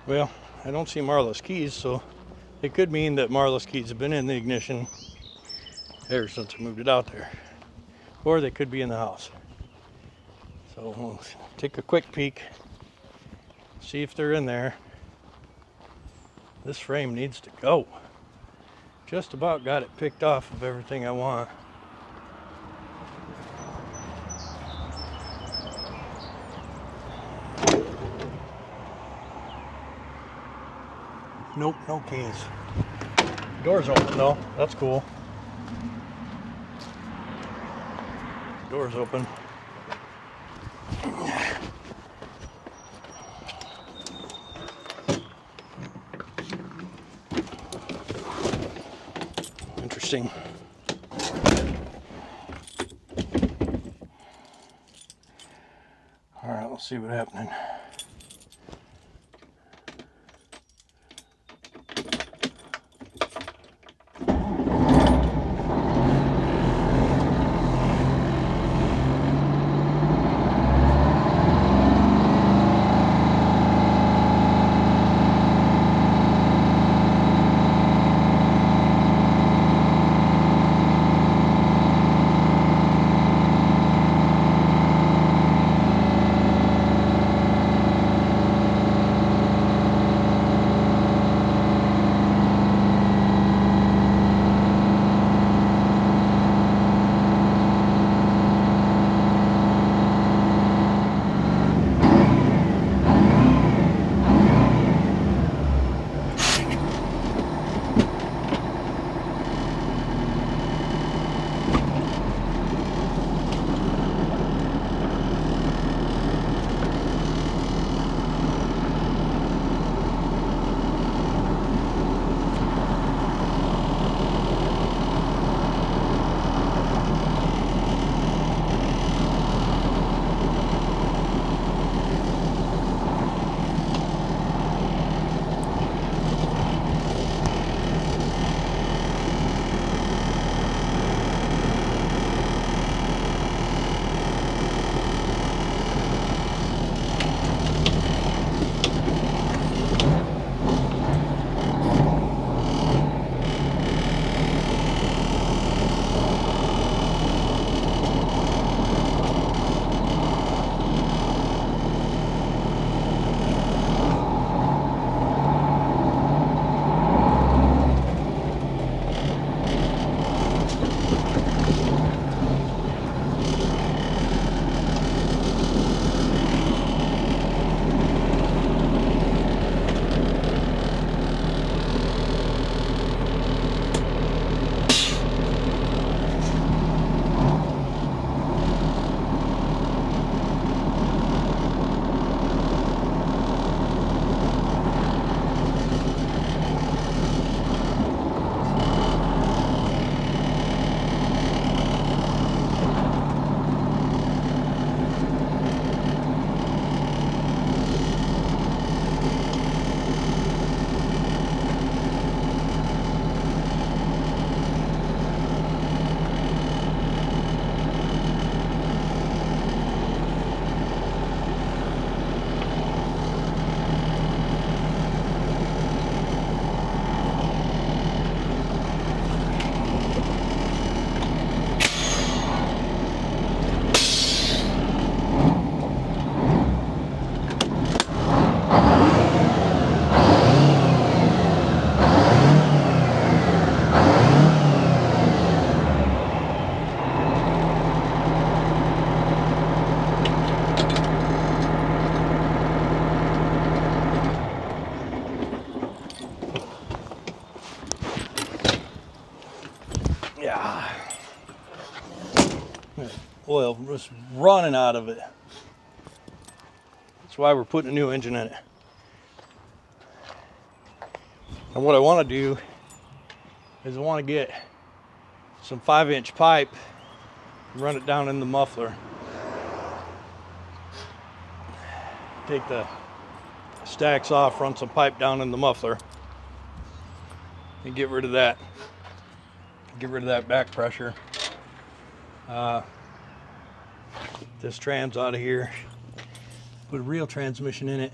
Well, I don't see Marla's keys, so it could mean that Marla's keys have been in the ignition ever since I moved it out there. Or they could be in the house. So we'll take a quick peek, see if they're in there. This frame needs to go. Just about got it picked off of everything I want. Nope, no keys. Door's open though, that's cool. Door's open. Interesting. All right, let's see what's happening. Yeah. Oil was running out of it. That's why we're putting a new engine in it. And what I want to do is I want to get some 5-inch pipe and run it down in the muffler. Take the stacks off, run some pipe down in the muffler, and get rid of that. Get rid of that back pressure. This trans out of here. Put a real transmission in it.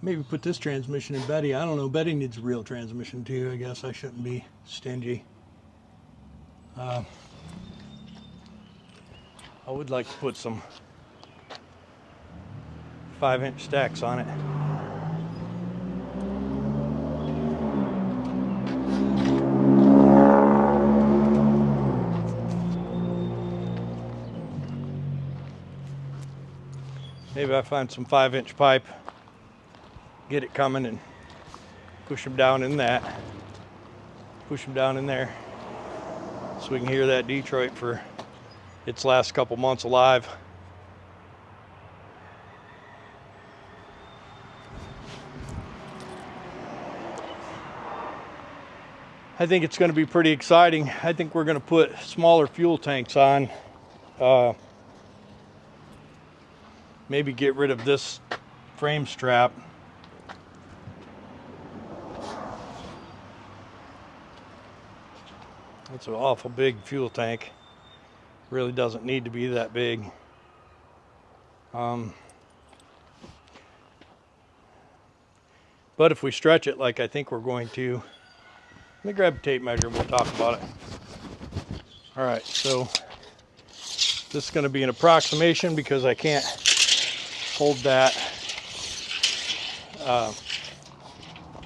maybe put this transmission in Betty. I don't know. Betty needs a real transmission too. I guess I shouldn't be stingy. I would like to put some 5-inch stacks on it. Maybe I find some 5-inch pipe, get it coming and push them down in that. Push them down in there so we can hear that Detroit for its last couple months alive. I think it's going to be pretty exciting. I think we're going to put smaller fuel tanks on. Maybe get rid of this frame strap. That's an awful big fuel tank. Really doesn't need to be that big. But if we stretch it like I think we're going to, let me grab a tape measure and we'll talk about it. All right, so this is going to be an approximation because I can't hold that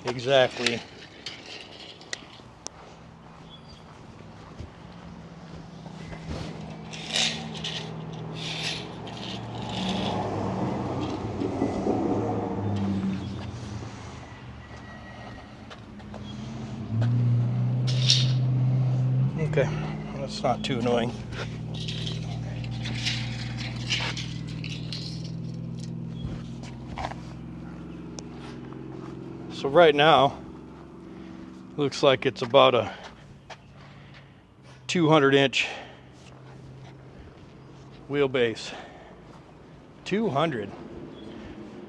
exactly. Okay, that's not too annoying. So right now, looks like it's about a 200-inch wheelbase. 200.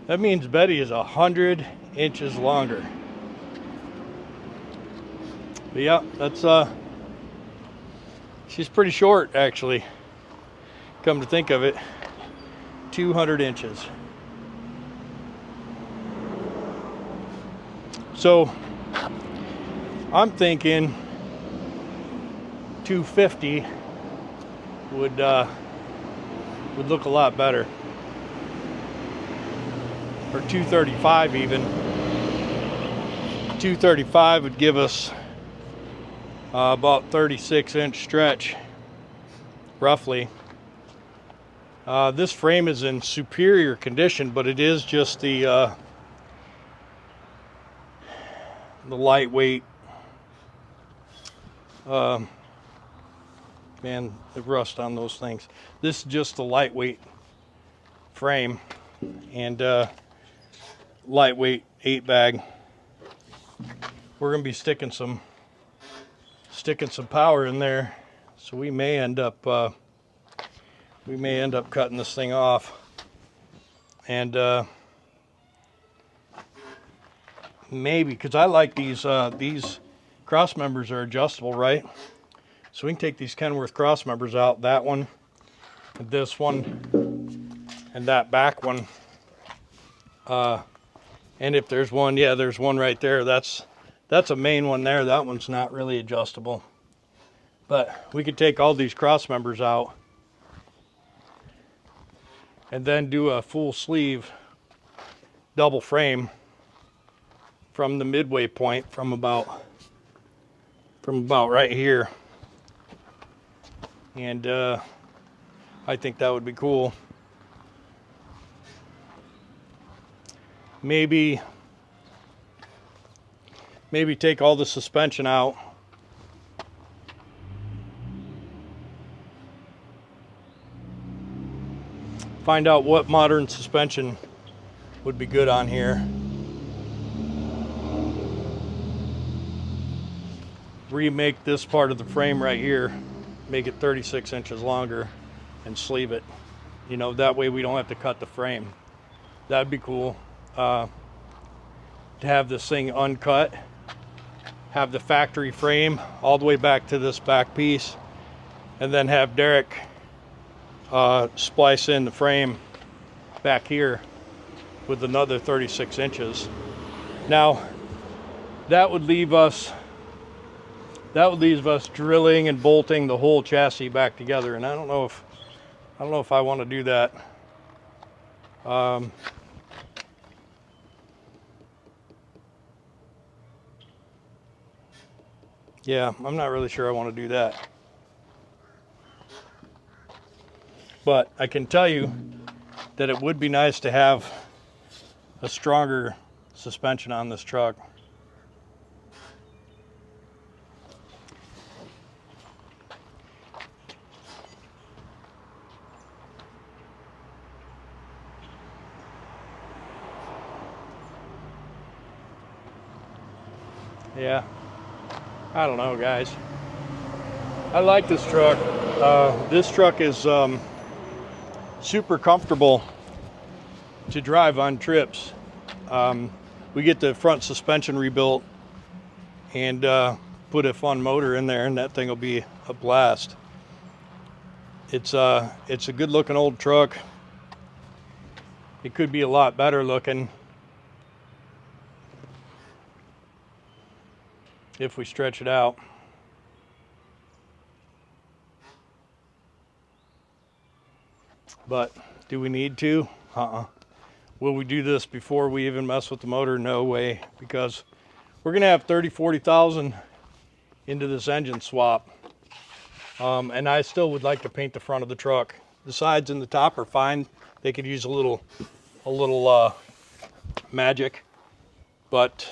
That means Betty is 100 inches longer. But yeah, that's she's pretty short actually. Come to think of it, 200 inches. So I'm thinking 250 would look a lot better, or 235 even. 235 would give us about 36-inch stretch, roughly. This frame is in superior condition, but it is just the lightweight, man, the rust on those things. This is just the lightweight frame and lightweight 8-bag. We're gonna be sticking some power in there, so we may end up cutting this thing off, and maybe, because I like these cross members are adjustable, right? So we can take these Kenworth cross members out, that one, and this one, and that back one. And if there's one, yeah, there's one right there. That's a main one there. That one's not really adjustable. But we could take all these cross members out and then do a full sleeve double frame from the midway point, from about right here. And I think that would be cool. Maybe take all the suspension out. Find out what modern suspension would be good on here. Remake this part of the frame right here, make it 36 inches longer, and sleeve it. You know, that way we don't have to cut the frame. That'd be cool. To have this thing uncut, have the factory frame all the way back to this back piece, and then have Derek splice in the frame back here with another 36 inches. Now, that would leave us drilling and bolting the whole chassis back together, and I don't know if I want to do that. Yeah, I'm not really sure I want to do that. But I can tell you that it would be nice to have a stronger suspension on this truck. Yeah, I don't know, guys. I like this truck. This truck is super comfortable to drive on trips. We get the front suspension rebuilt and put a fun motor in there, and that thing will be a blast. It's a good looking old truck. It could be a lot better looking if we stretch it out. But do we need to? Will we do this before we even mess with the motor? No way, because we're gonna have 30,000-40,000 into this engine swap. And I still would like to paint the front of the truck. The sides and the top are fine. They could use a little magic, but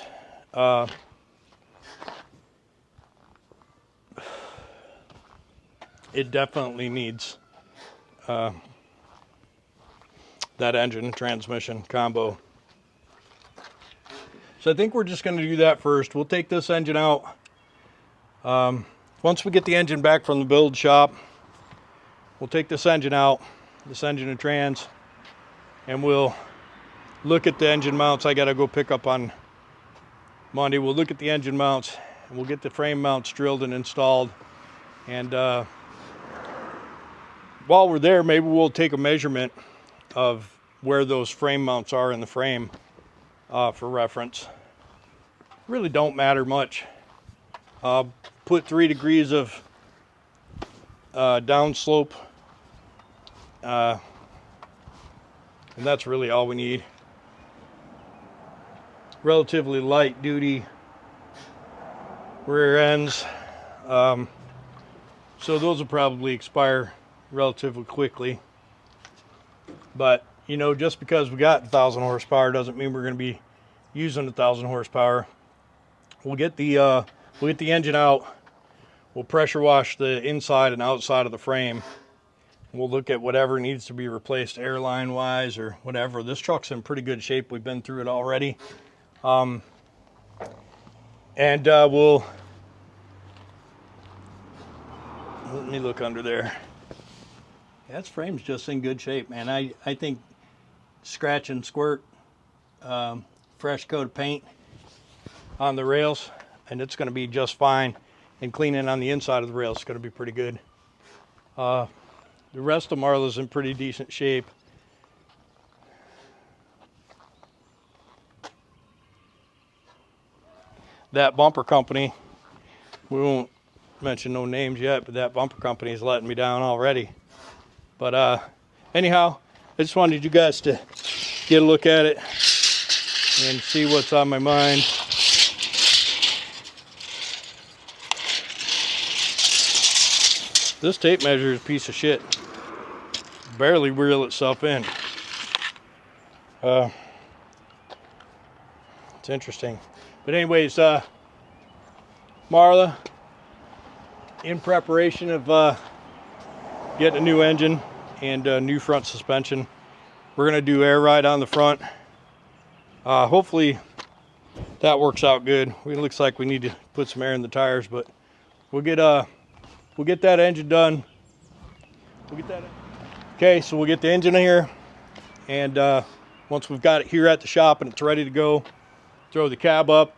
it definitely needs that engine and transmission combo. So I think we're just going to do that first. We'll take this engine out. Once we get the engine back from the build shop, we'll take this engine out, this engine and trans, and we'll look at the engine mounts I got to go pick up on Monday. We'll look at the engine mounts, and we'll get the frame mounts drilled and installed. And while we're there, maybe we'll take a measurement of where those frame mounts are in the frame for reference. Really don't matter much. Put 3 degrees of downslope, and that's really all we need. Relatively light duty rear ends, so those will probably expire relatively quickly. But you know, just because we got 1,000 horsepower doesn't mean we're going to be using 1,000 horsepower. We'll get the engine out. We'll pressure wash the inside and outside of the frame. We'll look at whatever needs to be replaced airline wise or whatever. This truck's in pretty good shape. We've been through it already. We'll let me look under there. Yeah, this frame's just in good shape, man. I think scratch and squirt fresh coat of paint on the rails, and it's going to be just fine. And cleaning on the inside of the rails is going to be pretty good. The rest of Marla's in pretty decent shape. That bumper company, we won't mention no names yet, but that bumper company is letting me down already. But anyhow, I just wanted you guys to get a look at it and see what's on my mind. This tape measure is a piece of shit. Barely reel itself in. It's interesting. But anyways, Marla, in preparation of getting a new engine and a new front suspension, we're gonna do Aerodyne on the front. Hopefully that works out good. It looks like we need to put some air in the tires, but we'll get that engine done. Okay, so we'll get the engine in here, and once we've got it here at the shop and it's ready to go, throw the cab up,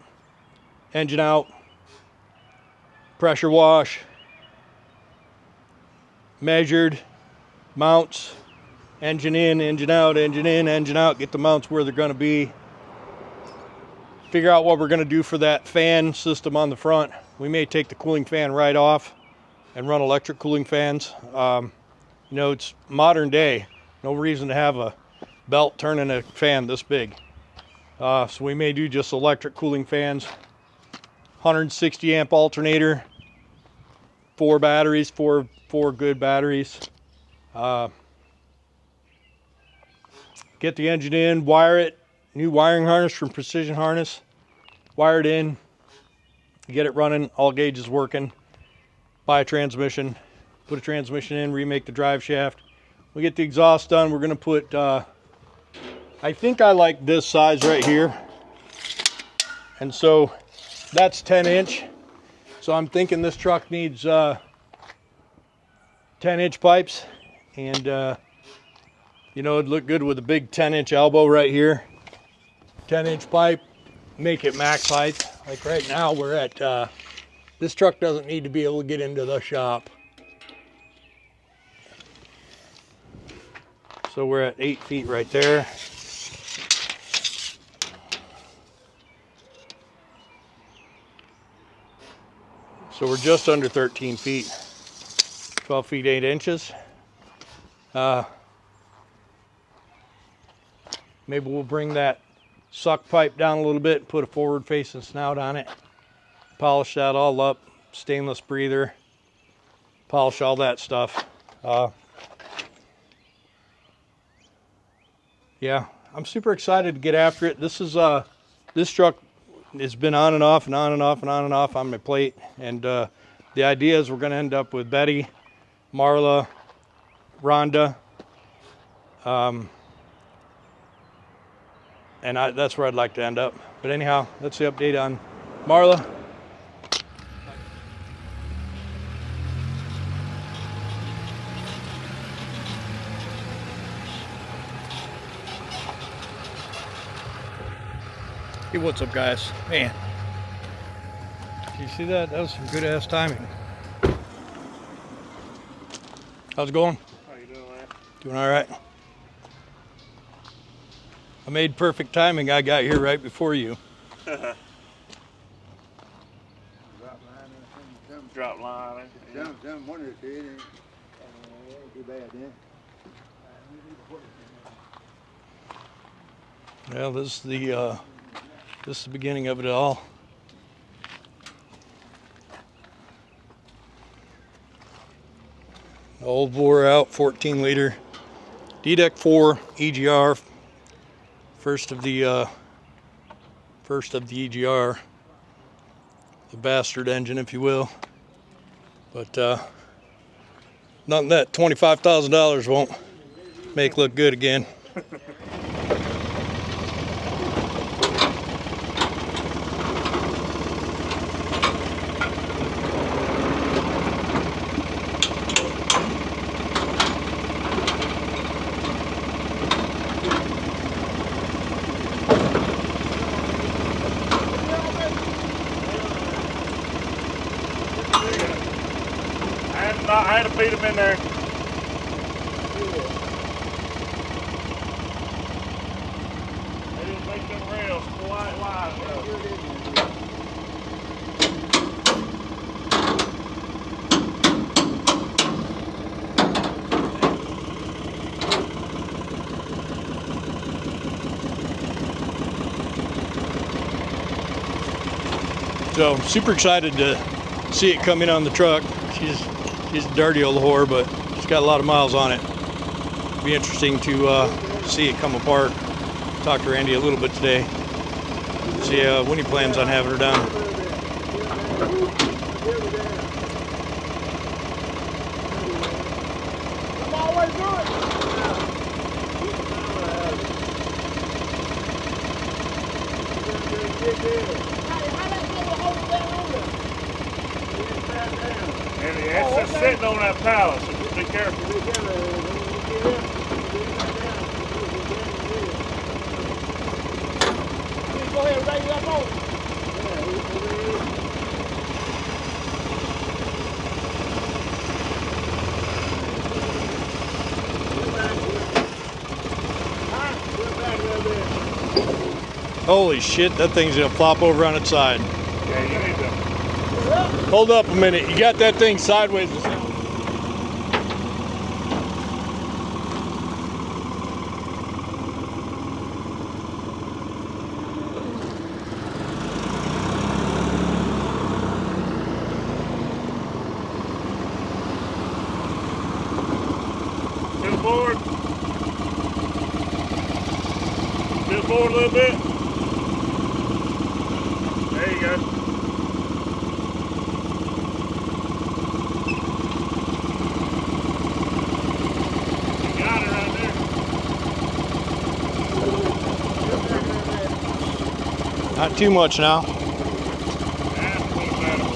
engine out, pressure wash, measured, mounts, engine in, engine out, engine in, engine out, get the mounts where they're going to be. Figure out what we're going to do for that fan system on the front. We may take the cooling fan right off and run electric cooling fans. You know, it's modern day. No reason to have a belt turning a fan this big. So we may do just electric cooling fans. 160 amp alternator, 4 batteries, four good batteries. Get the engine in, wire it. New wiring harness from Precision Harness. Wire it in, get it running, all gauges working. Buy a transmission, put a transmission in, remake the drive shaft. We get the exhaust done. We're gonna put, I think I like this size right here. And so that's 10-inch. So I'm thinking this truck needs 10-inch pipes. And you know, it'd look good with a big 10-inch elbow right here. 10-inch pipe, make it max height. Like right now we're at, this truck doesn't need to be able to get into the shop. So we're at 8 feet right there. So we're just under 13 feet, 12 feet 8 inches. Maybe we'll bring that suck pipe down a little bit and put a forward facing snout on it. Polish that all up, stainless breather, polish all that stuff. Yeah, I'm super excited to get after it. This is this truck has been on and off and on and off and on and off on my plate, and the idea is we're going to end up with Betty, Marla, Rhonda, and that's where I'd like to end up. But anyhow, that's the update on Marla. Hey, what's up, guys? Man, you see that? That was some good ass timing. How's it going? How you doing, man? Doing all right. I made perfect timing. I got here right before you. Drop line. Some one or two, ain't too bad then. Well, this is the beginning of it all. Old bore out, 14 liter D-Deck 4 EGR, first of the EGR, the bastard engine, if you will. But nothing that $25,000 won't make look good again. I had to feed them in there. They didn't make them rails quite wide enough. So super excited to see it come in on the truck. She's a dirty old whore, but she's got a lot of miles on it. It'll be interesting to see it come apart. Talk to Randy a little bit today. See when he plans on having her done. I'm always good. And it's just sitting on that pallet, so just be careful. Go ahead and raise that motor. Holy shit, that thing's gonna flop over on its side. Yeah, you need to. Hold up a minute, you got that thing sideways. To the forward. To the forward a little bit. There you go. You got it right there. Not too much now. That's a little better.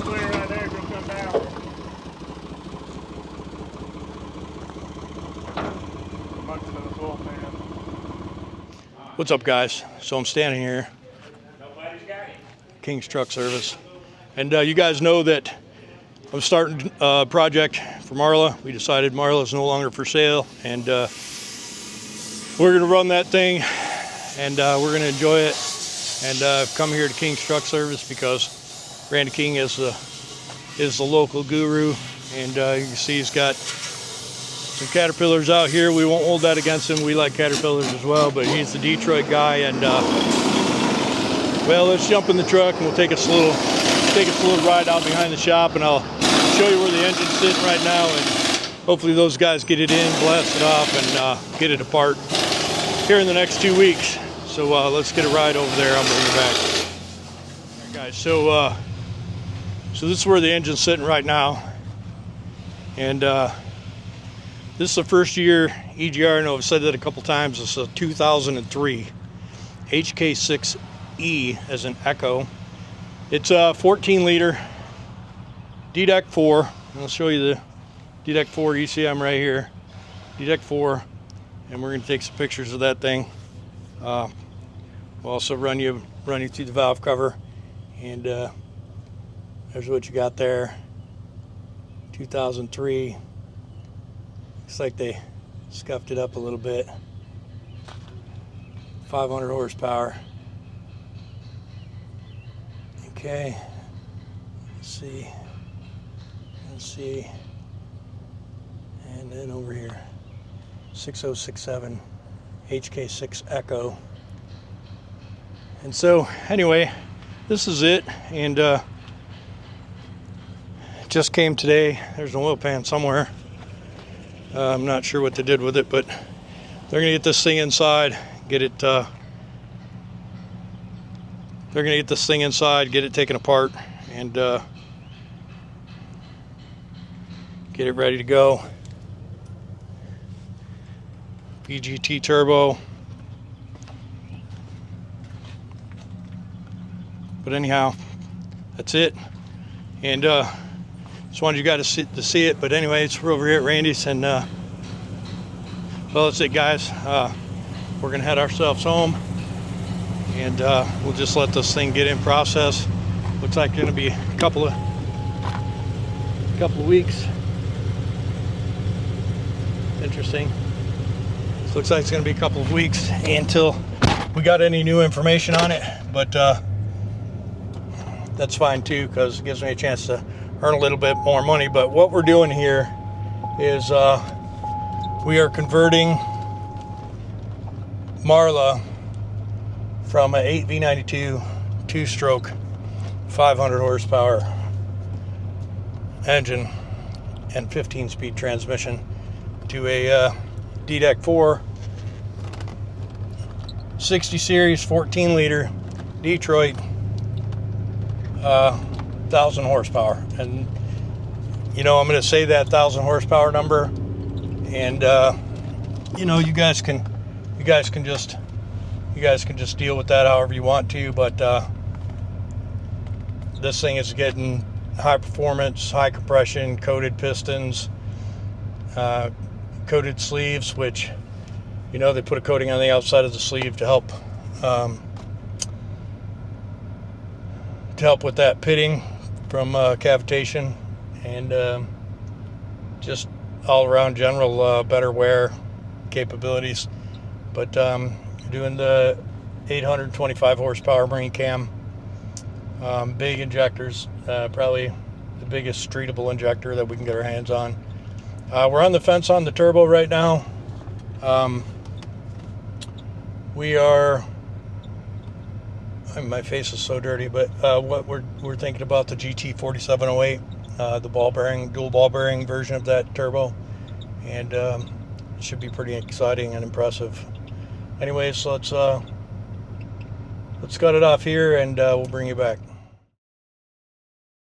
Clear right there, gonna come down. Much to the full fan. What's up, guys? So I'm standing here, Nobody's got it. King's Truck Service, and you guys know that I'm starting a project for Marla. We decided Marla is no longer for sale, and we're gonna run that thing, and we're gonna enjoy it, and come here to King's Truck Service because Randy King is the local guru, and you can see he's got some Caterpillars out here. We won't hold that against him. We like Caterpillars as well, but he's the Detroit guy, and well, let's jump in the truck and we'll take us a little ride out behind the shop, and I'll show you where the engine's sitting right now, and hopefully those guys get it in, blast it off, and get it apart here in the next 2 weeks. So let's get a ride over there. I'll bring you back. All right, guys, so this is where the engine's sitting right now, and this is the first year EGR. I know I've said that a couple times. This is a 2003 HK6E as an Echo. It's a 14 liter D-Deck 4. And I'll show you the D-Deck 4 ECM right here. D-Deck 4, and we're going to take some pictures of that thing. We'll also run you through the valve cover, and there's what you got there. 2003. Looks like they scuffed it up a little bit. 500 horsepower. Okay. Let's see. And then over here, 6067 HK6 Echo. And so, anyway, this is it. And it just came today. There's an oil pan somewhere. I'm not sure what they did with it, but they're gonna get this thing inside, get it taken apart, and get it ready to go. PGT turbo. But anyhow, that's it. And just wanted you guys to see it. But anyways, we're over here at Randy's, and well, that's it, guys. We're gonna head ourselves home, and we'll just let this thing get in process. Looks like it's gonna be a couple of weeks. Interesting. So looks like it's gonna be a couple of weeks until we got any new information on it, but that's fine too, because it gives me a chance to earn a little bit more money. But what we're doing here is we are converting Marla from an 8V92 two-stroke 500 horsepower engine and 15-speed transmission to a D-Deck 4 60 series 14 liter Detroit 1,000 horsepower. And you know, I'm going to say that 1,000 horsepower number, and you know, you guys can just deal with that however you want to. But this thing is getting high performance, high compression, coated pistons, coated sleeves, which You know, they put a coating on the outside of the sleeve to help with that pitting from cavitation, and just all around general better wear capabilities. But doing the 825 horsepower marine cam, big injectors, probably the biggest streetable injector that we can get our hands on. We're on the fence on the turbo right now. We are, my face is so dirty, but what we're thinking about the GT 4708, the dual ball bearing version of that turbo, and it should be pretty exciting and impressive. Anyways, let's cut it off here, and we'll bring you back.